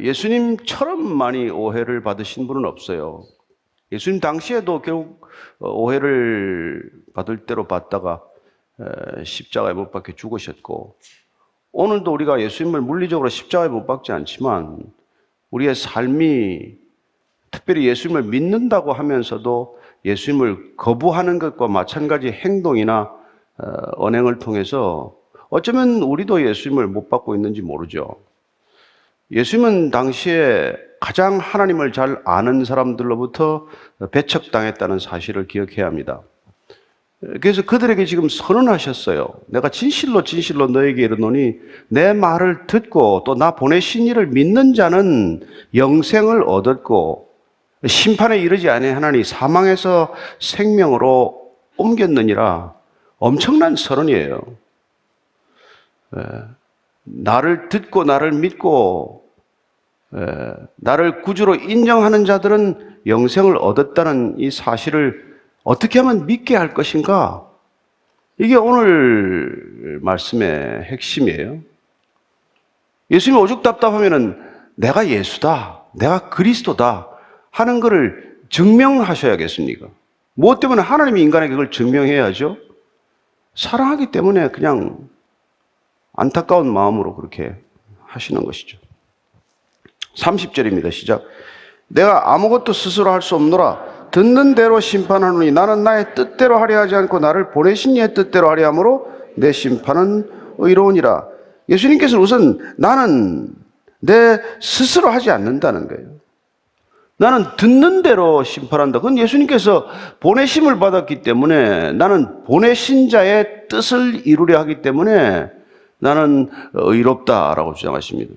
예수님처럼 많이 오해를 받으신 분은 없어요. 예수님 당시에도 결국 오해를 받을 대로 받다가 십자가에 못 박혀 죽으셨고, 오늘도 우리가 예수님을 물리적으로 십자가에 못 박지 않지만 우리의 삶이 특별히 예수님을 믿는다고 하면서도 예수님을 거부하는 것과 마찬가지 행동이나 언행을 통해서 어쩌면 우리도 예수님을 못 받고 있는지 모르죠. 예수님은 당시에 가장 하나님을 잘 아는 사람들로부터 배척당했다는 사실을 기억해야 합니다. 그래서 그들에게 지금 선언하셨어요. 내가 진실로 너에게 이르노니 내 말을 듣고 또 나 보내신 이를 믿는 자는 영생을 얻었고 심판에 이르지 아니하나니 사망에서 생명으로 옮겼느니라. 엄청난 선언이에요. 나를 듣고 나를 믿고 나를 구주로 인정하는 자들은 영생을 얻었다는 이 사실을 어떻게 하면 믿게 할 것인가? 이게 오늘 말씀의 핵심이에요. 예수님이 오죽 답답하면은 내가 예수다, 내가 그리스도다 하는 것을 증명하셔야겠습니까? 무엇 때문에 하나님이 인간에게 그걸 증명해야죠? 사랑하기 때문에 그냥 안타까운 마음으로 그렇게 하시는 것이죠. 30절입니다. 시작. 내가 아무것도 스스로 할 수 없노라. 듣는 대로 심판하노니 나는 나의 뜻대로 하려 하지 않고 나를 보내신 이의 뜻대로 하려 함으로 내 심판은 의로우니라. 예수님께서는 우선 나는 내 스스로 하지 않는다는 거예요. 나는 듣는 대로 심판한다. 그건 예수님께서 보내심을 받았기 때문에 나는 보내신 자의 뜻을 이루려 하기 때문에 나는 의롭다라고 주장하십니다.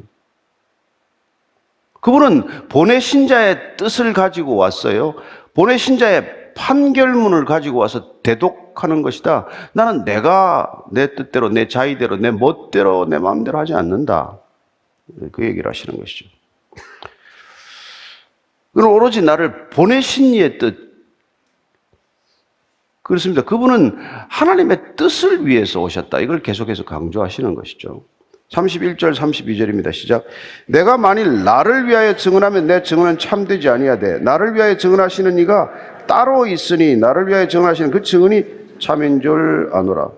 그분은 보내신 자의 뜻을 가지고 왔어요. 보내신 자의 판결문을 가지고 와서 대독하는 것이다. 나는 내가 내 뜻대로, 내 자의대로, 내 멋대로, 내 마음대로 하지 않는다. 그 얘기를 하시는 것이죠. 그는 오로지 나를 보내신 이의 뜻. 그렇습니다. 그분은 하나님의 뜻을 위해서 오셨다. 이걸 계속해서 강조하시는 것이죠. 31절, 32절입니다. 시작. 내가 만일 나를 위하여 증언하면 내 증언은 참되지 아니하되 나를 위하여 증언하시는 이가 따로 있으니 나를 위하여 증언하시는 그 증언이 참인 줄 아노라.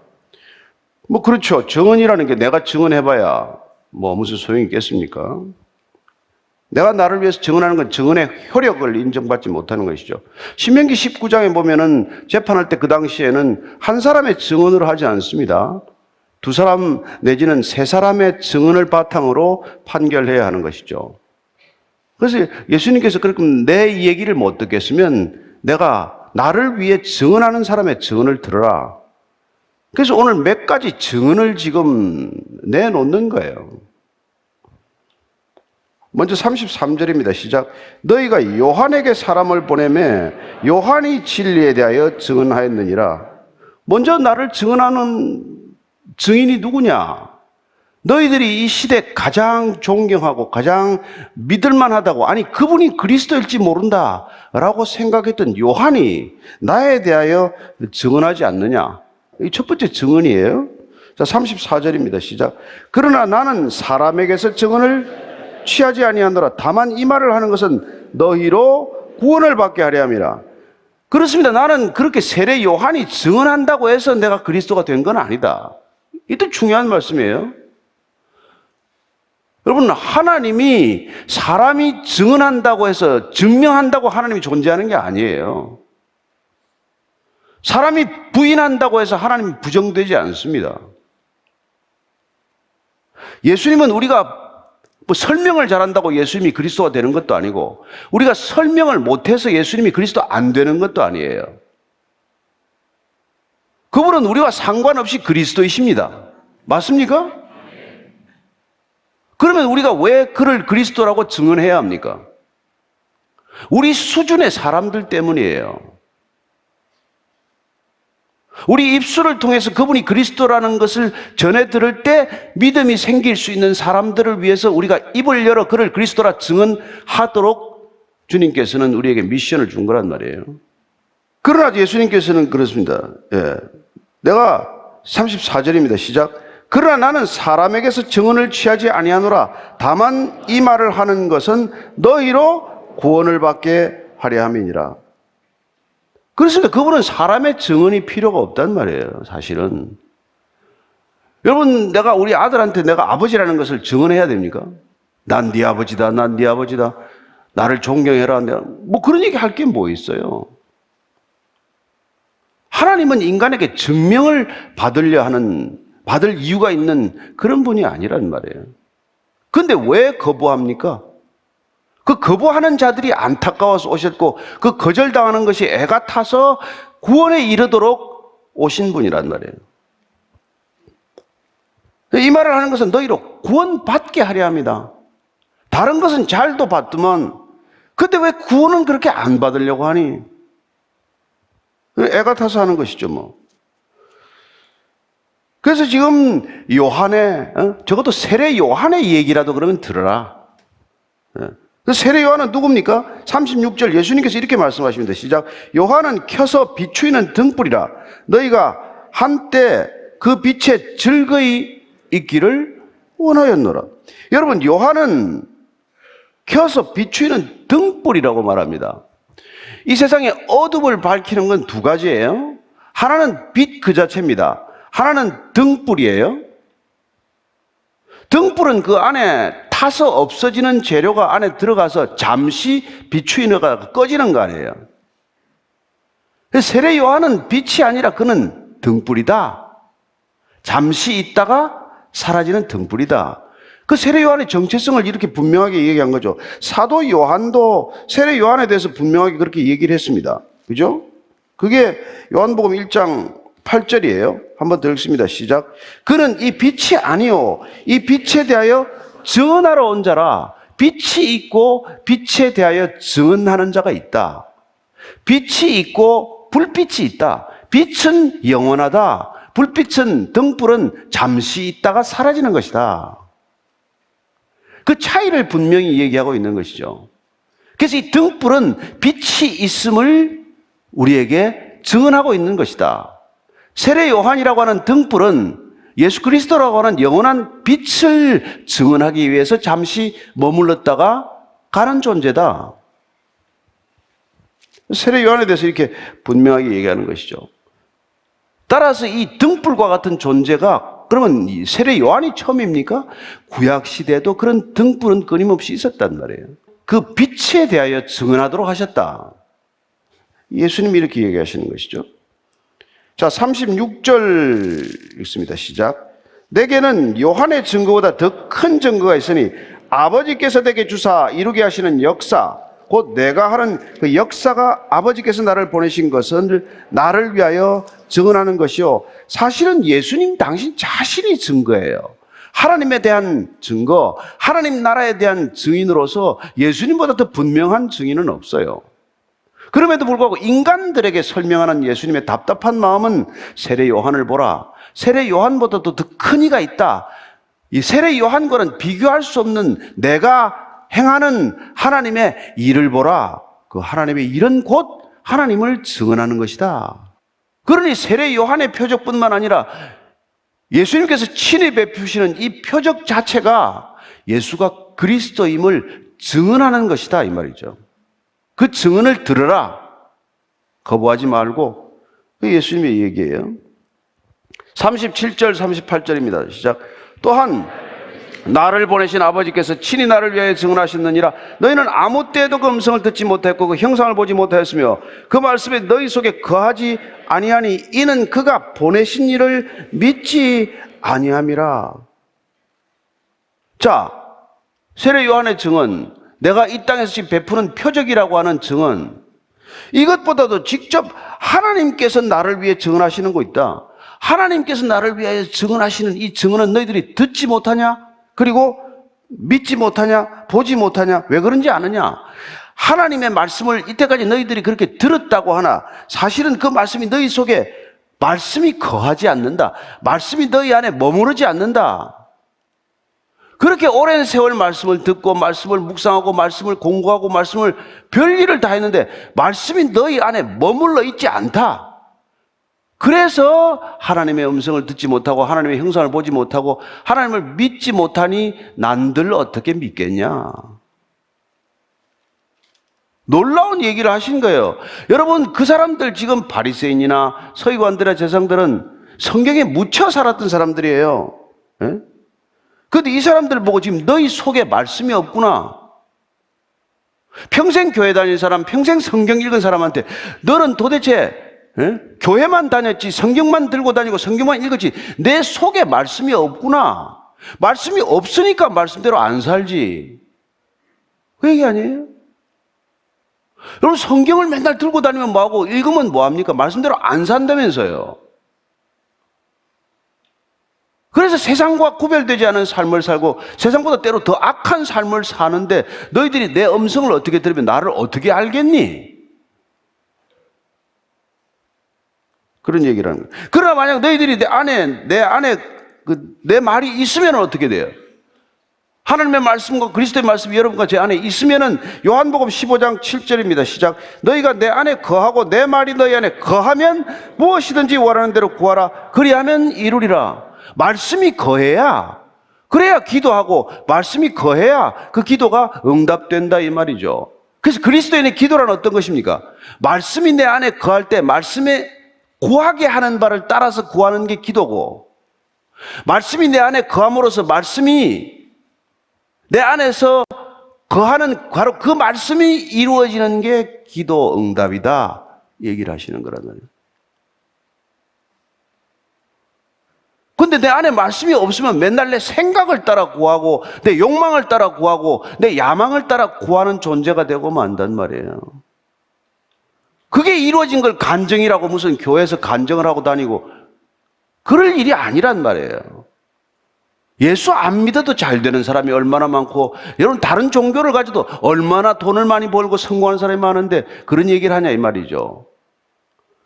뭐 그렇죠. 증언이라는 게 내가 증언해봐야 뭐 무슨 소용이 있겠습니까? 내가 나를 위해서 증언하는 건 증언의 효력을 인정받지 못하는 것이죠. 신명기 19장에 보면은 재판할 때 그 당시에는 한 사람의 증언으로 하지 않습니다. 두 사람 내지는 세 사람의 증언을 바탕으로 판결해야 하는 것이죠. 그래서 예수님께서 그렇게 내 얘기를 못 듣겠으면 내가 나를 위해 증언하는 사람의 증언을 들어라. 그래서 오늘 몇 가지 증언을 지금 내놓는 거예요. 먼저 33절입니다. 시작. 너희가 요한에게 사람을 보내매 요한이 진리에 대하여 증언하였느니라. 먼저 나를 증언하는 증인이 누구냐? 너희들이 이 시대 가장 존경하고 가장 믿을만하다고, 아니 그분이 그리스도일지 모른다 라고 생각했던 요한이 나에 대하여 증언하지 않느냐? 이 첫 번째 증언이에요. 자, 34절입니다. 시작. 그러나 나는 사람에게서 증언을 취하지 아니하노라. 다만 이 말을 하는 것은 너희로 구원을 받게 하려 함이라. 그렇습니다. 나는 그렇게 세례 요한이 증언한다고 해서 내가 그리스도가 된 건 아니다. 이것도 중요한 말씀이에요. 여러분, 하나님이 사람이 증언한다고 해서 증명한다고 하나님이 존재하는 게 아니에요. 사람이 부인한다고 해서 하나님이 부정되지 않습니다. 예수님은 우리가 뭐 설명을 잘한다고 예수님이 그리스도가 되는 것도 아니고 우리가 설명을 못해서 예수님이 그리스도 안 되는 것도 아니에요. 그분은 우리와 상관없이 그리스도이십니다. 맞습니까? 그러면 우리가 왜 그를 그리스도라고 증언해야 합니까? 우리 수준의 사람들 때문이에요. 우리 입술을 통해서 그분이 그리스도라는 것을 전해 들을 때 믿음이 생길 수 있는 사람들을 위해서 우리가 입을 열어 그를 그리스도라 증언하도록 주님께서는 우리에게 미션을 준 거란 말이에요. 그러나 예수님께서는 그렇습니다. 예. 내가 34절입니다. 시작. 그러나 나는 사람에게서 증언을 취하지 아니하노라. 다만 이 말을 하는 것은 너희로 구원을 받게 하려 함이니라. 그렇습니다. 그분은 사람의 증언이 필요가 없단 말이에요, 사실은. 여러분, 내가 우리 아들한테 내가 아버지라는 것을 증언해야 됩니까? 난 네 아버지다, 난 네 아버지다, 나를 존경해라. 뭐 그런 얘기 할 게 뭐 있어요? 하나님은 인간에게 증명을 받을 이유가 있는 그런 분이 아니란 말이에요. 그런데 왜 거부합니까? 그 거부하는 자들이 안타까워서 오셨고, 그 거절당하는 것이 애가 타서 구원에 이르도록 오신 분이란 말이에요. 이 말을 하는 것은 너희로 구원받게 하려 합니다. 다른 것은 잘도 받더만, 근데 왜 구원은 그렇게 안 받으려고 하니? 애가 타서 하는 것이죠, 뭐. 그래서 지금 적어도 세례 요한의 얘기라도 그러면 들어라. 그 세례 요한은 누굽니까? 36절 예수님께서 이렇게 말씀하십니다. 시작. 요한은 켜서 비추이는 등불이라. 너희가 한때 그 빛에 즐거이 있기를 원하였노라. 여러분, 요한은 켜서 비추이는 등불이라고 말합니다. 이 세상에 어둠을 밝히는 건 두 가지예요. 하나는 빛 그 자체입니다. 하나는 등불이에요. 등불은 그 안에 타서 없어지는 재료가 안에 들어가서 잠시 비추이느가 꺼지는 거 아니에요. 세례 요한은 빛이 아니라 그는 등불이다. 잠시 있다가 사라지는 등불이다. 그 세례 요한의 정체성을 이렇게 분명하게 얘기한 거죠. 사도 요한도 세례 요한에 대해서 분명하게 그렇게 얘기를 했습니다. 그죠? 그게 요한복음 1장 8절이에요. 한번 더 읽습니다. 시작. 그는 이 빛이 아니요 이 빛에 대하여 증언하러 온 자라. 빛이 있고 빛에 대하여 증언하는 자가 있다. 빛이 있고 불빛이 있다. 빛은 영원하다. 불빛은, 등불은 잠시 있다가 사라지는 것이다. 그 차이를 분명히 얘기하고 있는 것이죠. 그래서 이 등불은 빛이 있음을 우리에게 증언하고 있는 것이다. 세례 요한이라고 하는 등불은 예수 그리스도라고 하는 영원한 빛을 증언하기 위해서 잠시 머물렀다가 가는 존재다. 세례 요한에 대해서 이렇게 분명하게 얘기하는 것이죠. 따라서 이 등불과 같은 존재가 그러면 세례 요한이 처음입니까? 구약 시대에도 그런 등불은 끊임없이 있었단 말이에요. 그 빛에 대하여 증언하도록 하셨다. 예수님이 이렇게 얘기하시는 것이죠. 자, 36절 읽습니다. 시작. 내게는 요한의 증거보다 더 큰 증거가 있으니 아버지께서 내게 주사 이루게 하시는 역사, 곧 내가 하는 그 역사가 아버지께서 나를 보내신 것을 나를 위하여 증언하는 것이요. 사실은 예수님 당신 자신이 증거예요. 하나님에 대한 증거, 하나님 나라에 대한 증인으로서 예수님보다 더 분명한 증인은 없어요. 그럼에도 불구하고 인간들에게 설명하는 예수님의 답답한 마음은 세례 요한을 보라. 세례 요한보다도 더 큰 이가 있다. 이 세례 요한과는 비교할 수 없는 내가 행하는 하나님의 일을 보라. 그 하나님의 일은 곧 하나님을 증언하는 것이다. 그러니 세례 요한의 표적뿐만 아니라 예수님께서 친히 베푸시는 이 표적 자체가 예수가 그리스도임을 증언하는 것이다 이 말이죠. 그 증언을 들으라. 거부하지 말고. 그 예수님의 얘기예요. 37절 38절입니다. 시작. 또한 나를 보내신 아버지께서 친히 나를 위하여 증언하셨느니라. 너희는 아무 때에도 그 음성을 듣지 못했고 그 형상을 보지 못하였으며 그 말씀에 너희 속에 거하지 아니하니 이는 그가 보내신 이를 믿지 아니함이라. 자, 세례 요한의 증언, 내가 이 땅에서 지금 베푸는 표적이라고 하는 증언, 이것보다도 직접 하나님께서 나를 위해 증언하시는 거 있다. 하나님께서 나를 위하여 증언하시는 이 증언은 너희들이 듣지 못하냐? 그리고 믿지 못하냐? 보지 못하냐? 왜 그런지 아느냐? 하나님의 말씀을 이때까지 너희들이 그렇게 들었다고 하나 사실은 그 말씀이 너희 속에 말씀이 거하지 않는다. 말씀이 너희 안에 머무르지 않는다. 그렇게 오랜 세월 말씀을 듣고 말씀을 묵상하고 말씀을 공부하고 말씀을 별일을 다 했는데 말씀이 너희 안에 머물러 있지 않다. 그래서 하나님의 음성을 듣지 못하고 하나님의 형상을 보지 못하고 하나님을 믿지 못하니 난들 어떻게 믿겠냐. 놀라운 얘기를 하신 거예요. 여러분, 그 사람들 지금 바리새인이나 서기관들이나 제사장들은 성경에 묻혀 살았던 사람들이에요. 예? 그런데 이 사람들 보고 지금 너희 속에 말씀이 없구나. 평생 교회 다닌 사람, 평생 성경 읽은 사람한테 너는 도대체 교회만 다녔지 성경만 들고 다니고 성경만 읽었지 내 속에 말씀이 없구나. 말씀이 없으니까 말씀대로 안 살지. 그 얘기 아니에요? 여러분, 성경을 맨날 들고 다니면 뭐하고 읽으면 뭐합니까? 말씀대로 안 산다면서요. 그래서 세상과 구별되지 않은 삶을 살고 세상보다 때로 더 악한 삶을 사는데 너희들이 내 음성을 어떻게 들으면 나를 어떻게 알겠니? 그런 얘기를 하는 거예요. 그러나 만약 너희들이 내 안에 내 말이 있으면 어떻게 돼요? 하나님의 말씀과 그리스도의 말씀이 여러분과 제 안에 있으면은 요한복음 15장 7절입니다. 시작. 너희가 내 안에 거하고 내 말이 너희 안에 거하면 무엇이든지 원하는 대로 구하라. 그리하면 이루리라. 말씀이 거해야, 그래야 기도하고 말씀이 거해야 그 기도가 응답된다 이 말이죠. 그래서 그리스도인의 기도란 어떤 것입니까? 말씀이 내 안에 거할 때 말씀에 구하게 하는 바를 따라서 구하는 게 기도고, 말씀이 내 안에 거함으로써 말씀이 내 안에서 거하는 바로 그 말씀이 이루어지는 게 기도 응답이다 얘기를 하시는 거란 말이에요. 근데 내 안에 말씀이 없으면 맨날 내 생각을 따라 구하고 내 욕망을 따라 구하고 내 야망을 따라 구하는 존재가 되고 만단 말이에요. 그게 이루어진 걸 간증이라고 무슨 교회에서 간증을 하고 다니고 그럴 일이 아니란 말이에요. 예수 안 믿어도 잘 되는 사람이 얼마나 많고, 여러분 다른 종교를 가져도 얼마나 돈을 많이 벌고 성공하는 사람이 많은데 그런 얘기를 하냐 이 말이죠.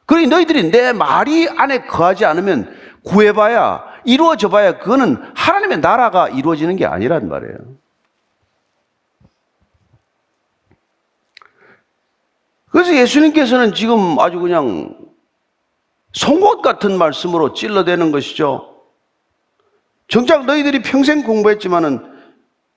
그러니 너희들이 내 말이 안에 거하지 않으면 구해봐야, 이루어져 봐야 그거는 하나님의 나라가 이루어지는 게 아니란 말이에요. 그래서 예수님께서는 지금 아주 그냥 송곳 같은 말씀으로 찔러대는 것이죠. 정작 너희들이 평생 공부했지만은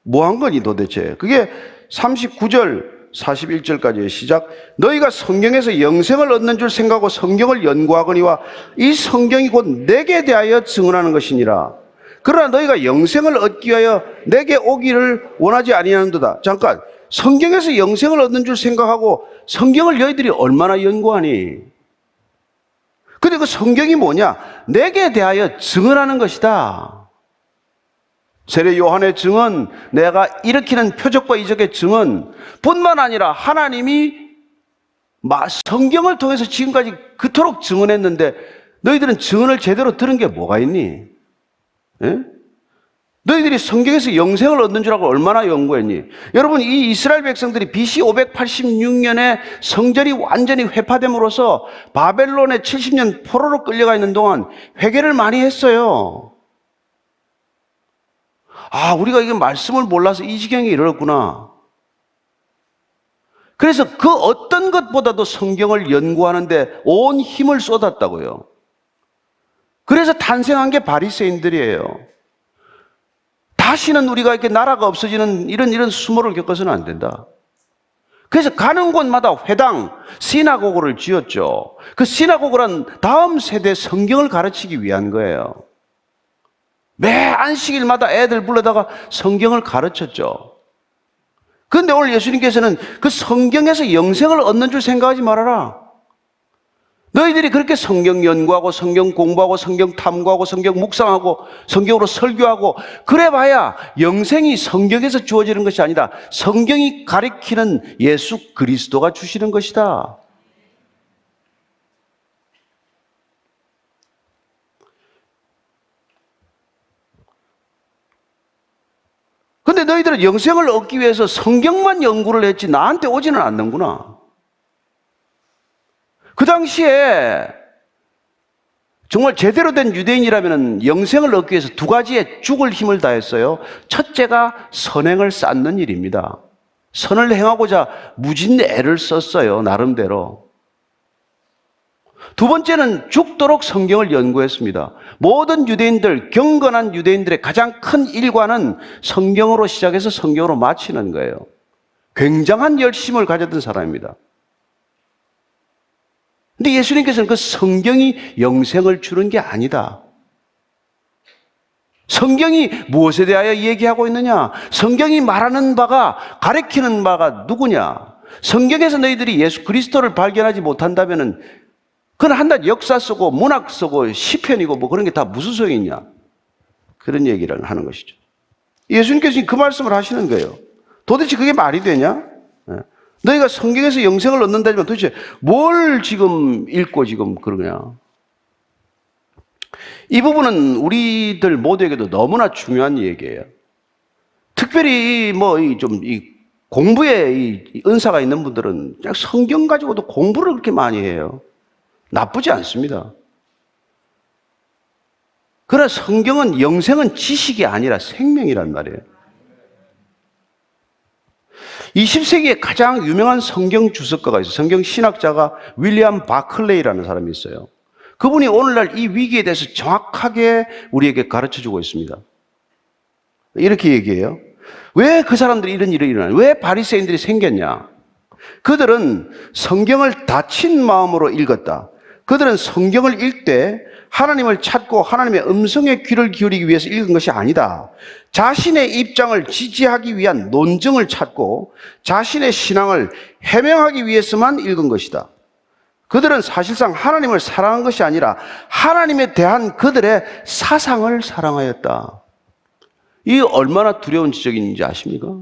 뭐 한 거니 도대체? 그게 39절 41절까지의 시작. 너희가 성경에서 영생을 얻는 줄 생각하고 성경을 연구하거니와 이 성경이 곧 내게 대하여 증언하는 것이니라. 그러나 너희가 영생을 얻기 위하여 내게 오기를 원하지 아니하는도다. 잠깐, 성경에서 영생을 얻는 줄 생각하고 성경을 너희들이 얼마나 연구하니? 근데 그 성경이 뭐냐? 내게 대하여 증언하는 것이다. 세례 요한의 증언, 내가 일으키는 표적과 이적의 증언 뿐만 아니라 하나님이 성경을 통해서 지금까지 그토록 증언했는데 너희들은 증언을 제대로 들은 게 뭐가 있니? 예? 너희들이 성경에서 영생을 얻는 줄 알고 얼마나 연구했니? 여러분, 이 이스라엘 백성들이 BC 586년에 성전이 완전히 회파됨으로써 바벨론에 70년 포로로 끌려가 있는 동안 회개를 많이 했어요. 아, 우리가 이게 말씀을 몰라서 이 지경에 이르렀구나. 그래서 그 어떤 것보다도 성경을 연구하는데 온 힘을 쏟았다고요. 그래서 탄생한 게 바리새인들이에요. 다시는 우리가 이렇게 나라가 없어지는 이런 수모를 겪어서는 안 된다. 그래서 가는 곳마다 회당, 시나고그를 지었죠. 그 시나고그란 다음 세대 성경을 가르치기 위한 거예요. 매 안식일마다 애들 불러다가 성경을 가르쳤죠. 그런데 오늘 예수님께서는 그 성경에서 영생을 얻는 줄 생각하지 말아라. 너희들이 그렇게 성경 연구하고 성경 공부하고 성경 탐구하고 성경 묵상하고 성경으로 설교하고 그래봐야 영생이 성경에서 주어지는 것이 아니다. 성경이 가리키는 예수 그리스도가 주시는 것이다. 근데 너희들은 영생을 얻기 위해서 성경만 연구를 했지 나한테 오지는 않는구나. 그 당시에 정말 제대로 된 유대인이라면 영생을 얻기 위해서 두 가지의 죽을 힘을 다했어요. 첫째가 선행을 쌓는 일입니다. 선을 행하고자 무진 애를 썼어요, 나름대로. 두 번째는 죽도록 성경을 연구했습니다. 모든 유대인들, 경건한 유대인들의 가장 큰 일과는 성경으로 시작해서 성경으로 마치는 거예요. 굉장한 열심을 가졌던 사람입니다. 근데 예수님께서는 그 성경이 영생을 주는 게 아니다. 성경이 무엇에 대하여 얘기하고 있느냐? 성경이 말하는 바가, 가리키는 바가 누구냐? 성경에서 너희들이 예수 그리스도를 발견하지 못한다면은 그건 한낱 역사 쓰고 문학 쓰고 시편이고 뭐 그런 게 다 무슨 소용이 있냐? 그런 얘기를 하는 것이죠. 예수님께서 그 말씀을 하시는 거예요. 도대체 그게 말이 되냐? 너희가 성경에서 영생을 얻는다지만 도대체 뭘 지금 읽고 지금 그러냐? 이 부분은 우리들 모두에게도 너무나 중요한 얘기예요. 특별히 이 공부에 이 은사가 있는 분들은 그냥 성경 가지고도 공부를 그렇게 많이 해요. 나쁘지 않습니다. 그러나 성경은, 영생은 지식이 아니라 생명이란 말이에요. 20세기에 가장 유명한 성경 주석가가 있어요. 성경 신학자가 윌리엄 바클레이라는 사람이 있어요. 그분이 오늘날 이 위기에 대해서 정확하게 우리에게 가르쳐주고 있습니다. 이렇게 얘기해요. 왜 그 사람들이 이런 일이 일어나냐? 왜 바리새인들이 생겼냐? 그들은 성경을 닫힌 마음으로 읽었다. 그들은 성경을 읽되 하나님을 찾고 하나님의 음성에 귀를 기울이기 위해서 읽은 것이 아니다. 자신의 입장을 지지하기 위한 논증을 찾고 자신의 신앙을 해명하기 위해서만 읽은 것이다. 그들은 사실상 하나님을 사랑한 것이 아니라 하나님에 대한 그들의 사상을 사랑하였다. 이게 얼마나 두려운 지적인지 아십니까?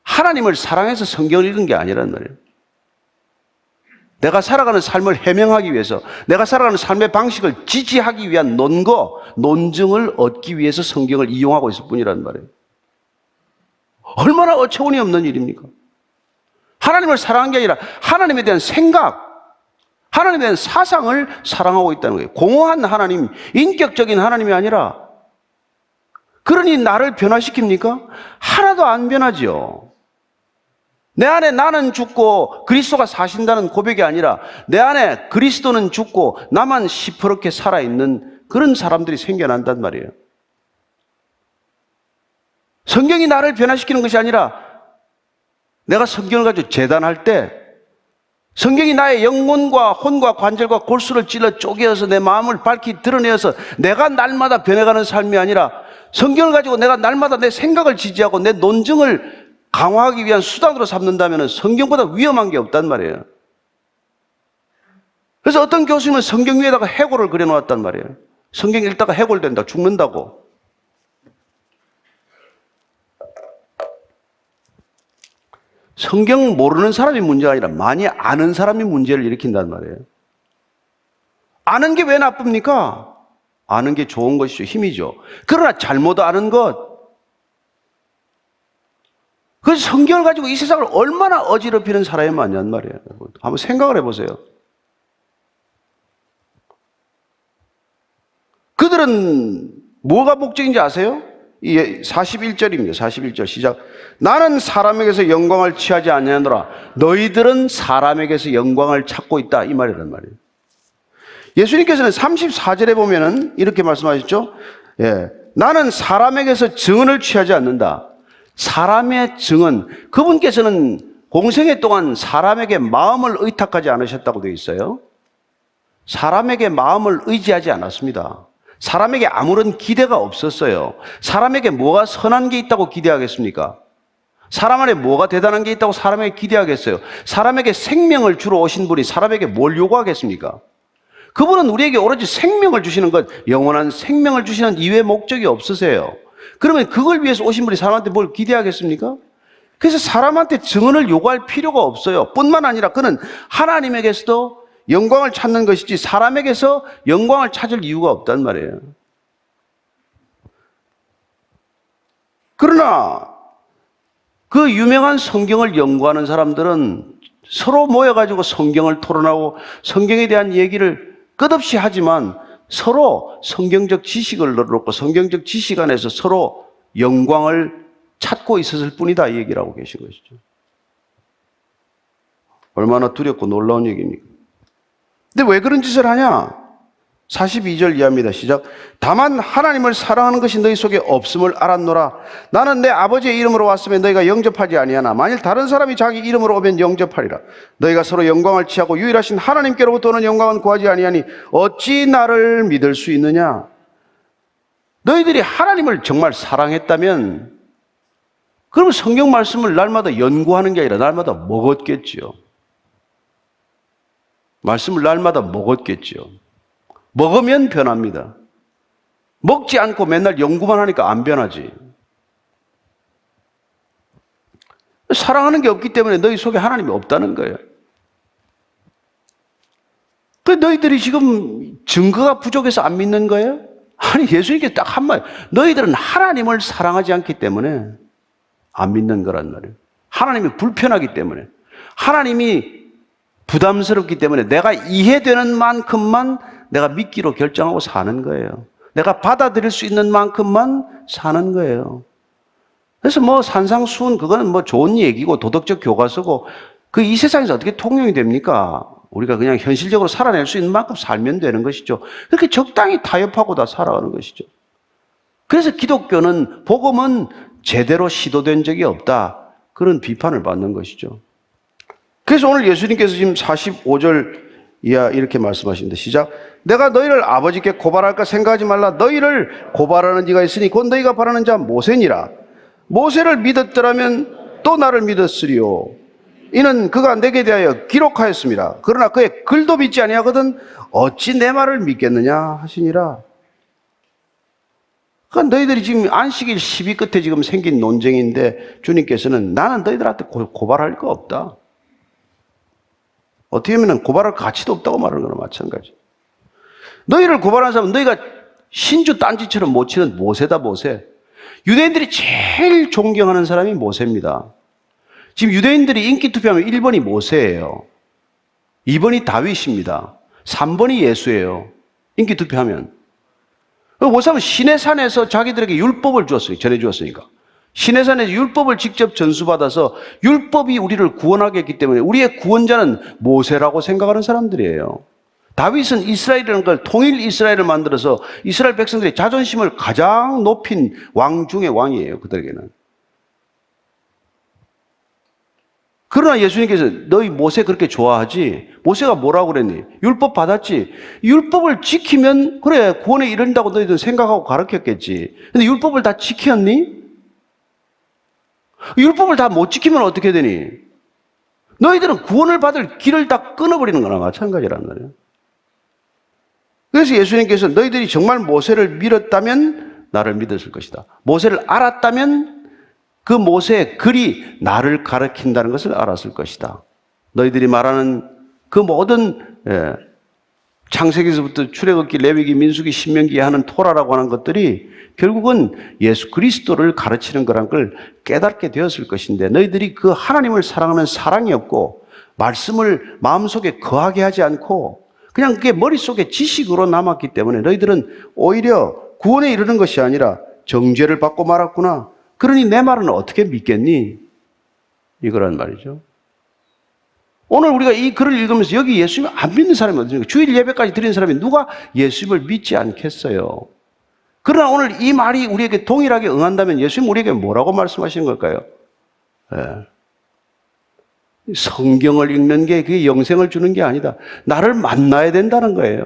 하나님을 사랑해서 성경을 읽은 게 아니란 말이에요. 내가 살아가는 삶을 해명하기 위해서, 내가 살아가는 삶의 방식을 지지하기 위한 논증을 얻기 위해서 성경을 이용하고 있을 뿐이란 말이에요. 얼마나 어처구니 없는 일입니까? 하나님을 사랑한 게 아니라 하나님에 대한 생각, 하나님에 대한 사상을 사랑하고 있다는 거예요. 공허한 하나님, 인격적인 하나님이 아니라. 그러니 나를 변화시킵니까? 하나도 안 변하죠. 내 안에 나는 죽고 그리스도가 사신다는 고백이 아니라 내 안에 그리스도는 죽고 나만 시퍼렇게 살아있는 그런 사람들이 생겨난단 말이에요. 성경이 나를 변화시키는 것이 아니라 내가 성경을 가지고 제단할 때 성경이 나의 영혼과 혼과 관절과 골수를 찔러 쪼개어서 내 마음을 밝히 드러내어서 내가 날마다 변해가는 삶이 아니라 성경을 가지고 내가 날마다 내 생각을 지지하고 내 논증을 강화하기 위한 수단으로 삼는다면 성경보다 위험한 게 없단 말이에요. 그래서 어떤 교수님은 성경 위에다가 해골을 그려놓았단 말이에요. 성경 읽다가 해골된다, 죽는다고. 성경 모르는 사람이 문제가 아니라 많이 아는 사람이 문제를 일으킨단 말이에요. 아는 게 왜 나쁩니까? 아는 게 좋은 것이죠. 힘이죠. 그러나 잘못 아는 것, 그래서 성경을 가지고 이 세상을 얼마나 어지럽히는 사람이 많냔 말이에요. 한번 생각을 해보세요. 그들은 뭐가 목적인지 아세요? 41절입니다. 41절 시작. 나는 사람에게서 영광을 취하지 아니하노라. 너희들은 사람에게서 영광을 찾고 있다. 이 말이란 말이에요. 예수님께서는 34절에 보면은 이렇게 말씀하셨죠. 나는 사람에게서 증언을 취하지 않는다. 사람의 증언, 그분께서는 공생애 동안 사람에게 마음을 의탁하지 않으셨다고 되어 있어요. 사람에게 마음을 의지하지 않았습니다. 사람에게 아무런 기대가 없었어요. 사람에게 뭐가 선한 게 있다고 기대하겠습니까? 사람 안에 뭐가 대단한 게 있다고 사람에게 기대하겠어요? 사람에게 생명을 주러 오신 분이 사람에게 뭘 요구하겠습니까? 그분은 우리에게 오로지 생명을 주시는 것, 영원한 생명을 주시는 이외의 목적이 없으세요. 그러면 그걸 위해서 오신 분이 사람한테 뭘 기대하겠습니까? 그래서 사람한테 증언을 요구할 필요가 없어요. 뿐만 아니라 그는 하나님에게서도 영광을 찾는 것이지 사람에게서 영광을 찾을 이유가 없단 말이에요. 그러나 그 유명한 성경을 연구하는 사람들은 서로 모여가지고 성경을 토론하고 성경에 대한 얘기를 끝없이 하지만 서로 성경적 지식을 넣어놓고 성경적 지식 안에서 서로 영광을 찾고 있었을 뿐이다, 이 얘기를 하고 계신 것이죠. 얼마나 두렵고 놀라운 얘기입니까? 근데 왜 그런 짓을 하냐? 42절 이하입니다. 시작. 다만 하나님을 사랑하는 것이 너희 속에 없음을 알았노라. 나는 내 아버지의 이름으로 왔으면 너희가 영접하지 아니하나 만일 다른 사람이 자기 이름으로 오면 영접하리라. 너희가 서로 영광을 취하고 유일하신 하나님께로부터 오는 영광은 구하지 아니하니 어찌 나를 믿을 수 있느냐? 너희들이 하나님을 정말 사랑했다면 그러면 성경 말씀을 날마다 연구하는 게 아니라 날마다 먹었겠지요. 말씀을 날마다 먹었겠지요. 먹으면 변합니다. 먹지 않고 맨날 연구만 하니까 안 변하지. 사랑하는 게 없기 때문에 너희 속에 하나님이 없다는 거예요. 그 너희들이 지금 증거가 부족해서 안 믿는 거예요? 아니, 예수님께 딱 한마디. 너희들은 하나님을 사랑하지 않기 때문에 안 믿는 거란 말이에요. 하나님이 불편하기 때문에. 하나님이 부담스럽기 때문에 내가 이해되는 만큼만 내가 믿기로 결정하고 사는 거예요. 내가 받아들일 수 있는 만큼만 사는 거예요. 그래서 뭐 산상수훈 그거는 뭐 좋은 얘기고 도덕적 교과서고 그 이 세상에서 어떻게 통용이 됩니까? 우리가 그냥 현실적으로 살아낼 수 있는 만큼 살면 되는 것이죠. 그렇게 적당히 타협하고 다 살아가는 것이죠. 그래서 기독교는 복음은 제대로 시도된 적이 없다. 그런 비판을 받는 것이죠. 그래서 오늘 예수님께서 지금 45절 이하 이렇게 말씀하십니다. 시작. 내가 너희를 아버지께 고발할까 생각하지 말라. 너희를 고발하는 이가 있으니 곧 너희가 바라는 자 모세니라. 모세를 믿었더라면 또 나를 믿었으리요. 이는 그가 내게 대하여 기록하였습니다. 그러나 그의 글도 믿지 아니하거든 어찌 내 말을 믿겠느냐 하시니라. 그러니까 너희들이 지금 안식일 시비 끝에 지금 생긴 논쟁인데 주님께서는 나는 너희들한테 고발할 거 없다. 어떻게 보면 고발할 가치도 없다고 말하는 거나 마찬가지. 너희를 고발하는 사람은 너희가 신주 딴지처럼 못 치는 모세다, 모세. 유대인들이 제일 존경하는 사람이 모세입니다. 지금 유대인들이 인기 투표하면 1번이 모세예요. 2번이 다윗입니다. 3번이 예수예요. 인기 투표하면. 모세는 시내산에서 자기들에게 율법을 주었어요. 전해주었으니까. 시내산에서 율법을 직접 전수받아서 율법이 우리를 구원하게 했기 때문에 우리의 구원자는 모세라고 생각하는 사람들이에요. 다윗은 이스라엘이라는 걸 통일 이스라엘을 만들어서 이스라엘 백성들의 자존심을 가장 높인 왕 중의 왕이에요. 그들에게는. 그러나 예수님께서 너희 모세 그렇게 좋아하지? 모세가 뭐라고 그랬니? 율법 받았지? 율법을 지키면 그래 구원에 이른다고 너희들은 생각하고 가르쳤겠지. 근데 율법을 다 지켰니? 율법을 다 못 지키면 어떻게 되니? 너희들은 구원을 받을 길을 다 끊어버리는 거나 마찬가지란 말이에요. 그래서 예수님께서 너희들이 정말 모세를 믿었다면 나를 믿었을 것이다. 모세를 알았다면 그 모세의 글이 나를 가르친다는 것을 알았을 것이다. 너희들이 말하는 그 모든 창세기에서부터 출애굽기, 레위기, 민수기, 신명기에 하는 토라라고 하는 것들이 결국은 예수 그리스도를 가르치는 거란 걸 깨닫게 되었을 것인데 너희들이 그 하나님을 사랑하는 사랑이 없고 말씀을 마음속에 거하게 하지 않고 그냥 그게 머릿속에 지식으로 남았기 때문에 너희들은 오히려 구원에 이르는 것이 아니라 정죄를 받고 말았구나. 그러니 내 말은 어떻게 믿겠니? 이거란 말이죠. 오늘 우리가 이 글을 읽으면서 여기 예수님을 안 믿는 사람이 어디입니까? 주일 예배까지 드리는 사람이 누가 예수님을 믿지 않겠어요? 그러나 오늘 이 말이 우리에게 동일하게 응한다면 예수님 우리에게 뭐라고 말씀하시는 걸까요? 성경을 읽는 게 그게 영생을 주는 게 아니다. 나를 만나야 된다는 거예요.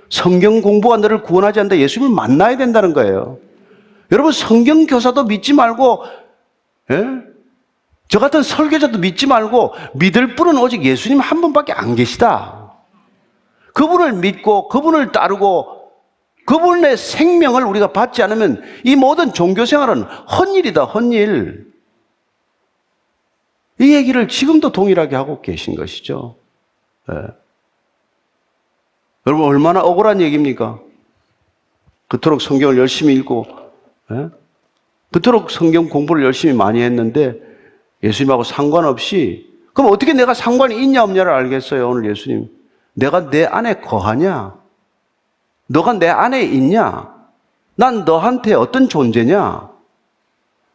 성경 공부가 너를 구원하지 않는다. 예수님을 만나야 된다는 거예요. 여러분 성경 교사도 믿지 말고 저 같은 설교자도 믿지 말고 믿을 분은 오직 예수님 한 분밖에 안 계시다. 그분을 믿고 그분을 따르고 그분의 생명을 우리가 받지 않으면 이 모든 종교생활은 헛일이다. 헛일. 이 얘기를 지금도 동일하게 하고 계신 것이죠. 여러분 얼마나 억울한 얘기입니까? 그토록 성경을 열심히 읽고 그토록 성경 공부를 열심히 많이 했는데 예수님하고 상관없이 그럼 어떻게 내가 상관이 있냐 없냐를 알겠어요. 오늘 예수님 내가 내 안에 거하냐? 너가 내 안에 있냐? 난 너한테 어떤 존재냐?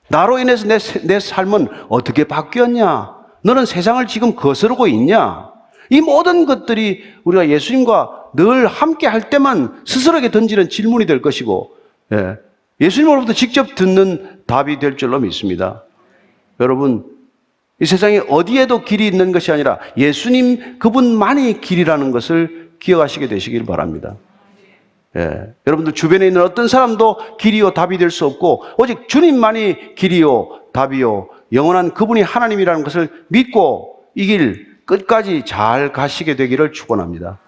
나로 인해서 내 삶은 어떻게 바뀌었냐? 너는 세상을 지금 거스르고 있냐? 이 모든 것들이 우리가 예수님과 늘 함께 할 때만 스스로에게 던지는 질문이 될 것이고, 예수님으로부터 직접 듣는 답이 될 줄로 믿습니다. 여러분, 이 세상에 어디에도 길이 있는 것이 아니라 예수님 그분만이 길이라는 것을 기억하시게 되시길 바랍니다. 여러분들 주변에 있는 어떤 사람도 길이요 답이 될 수 없고 오직 주님만이 길이요 답이요 영원한 그분이 하나님이라는 것을 믿고 이 길 끝까지 잘 가시게 되기를 축원합니다.